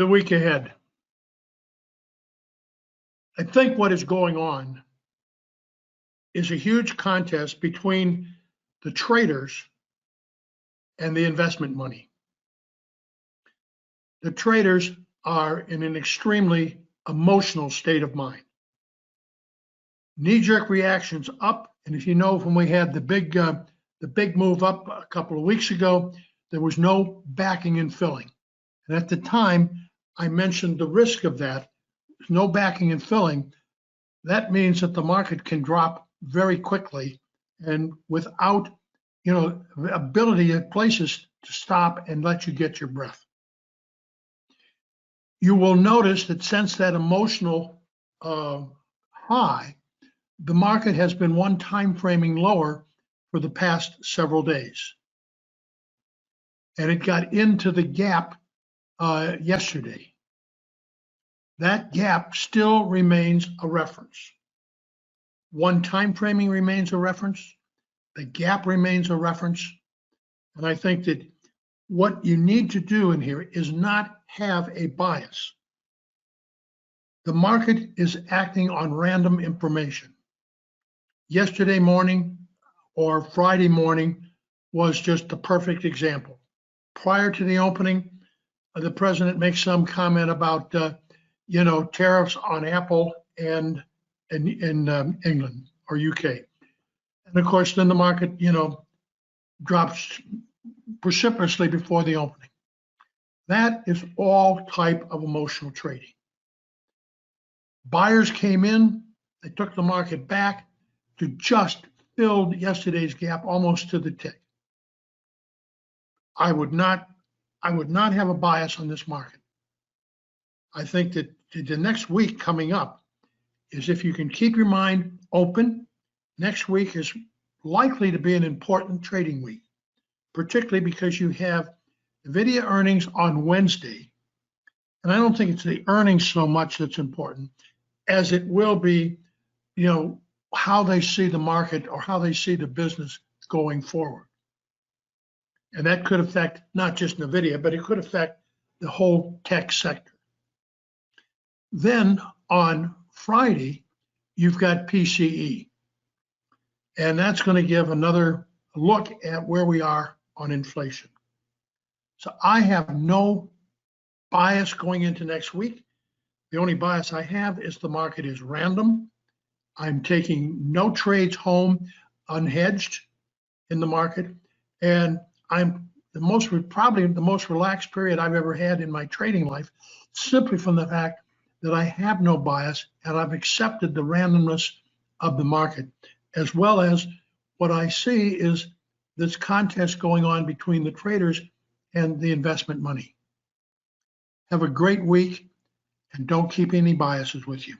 the week ahead. I think what is going on is a huge contest between the traders and the investment money. The traders are in an extremely emotional state of mind. Knee-jerk reactions up, and if you know, when we had the big move up a couple of weeks ago, there was no backing and filling. And at the time, I mentioned the risk of that. There's no backing and filling. That means that the market can drop very quickly and without, ability at places to stop and let you get your breath. You will notice that since that emotional high, the market has been one time framing lower for the past several days. And it got into the gap yesterday. That gap still remains a reference. One time framing remains a reference. The gap remains a reference. And I think that what you need to do in here is not have a bias. The market is acting on random information. Yesterday morning or Friday morning was just the perfect example. Prior to the opening, the president makes some comment about tariffs on Apple and in England or UK. And of course, then the market, drops precipitously before the opening. That is all type of emotional trading. Buyers came in, they took the market back to just fill yesterday's gap almost to the tick. I would not have a bias on this market. I think that the next week coming up is, if you can keep your mind open, next week is likely to be an important trading week, particularly because you have NVIDIA earnings on Wednesday. And I don't think it's the earnings so much that's important as it will be, how they see the market or how they see the business going forward. And that could affect not just NVIDIA, but it could affect the whole tech sector. Then on Friday, you've got PCE. And that's going to give another look at where we are on inflation. So I have no bias going into next week. The only bias I have is the market is random. I'm taking no trades home unhedged in the market. And I'm probably the most relaxed period I've ever had in my trading life, simply from the fact that I have no bias and I've accepted the randomness of the market, as well as what I see is this contest going on between the traders and the investment money. Have a great week, and don't keep any biases with you.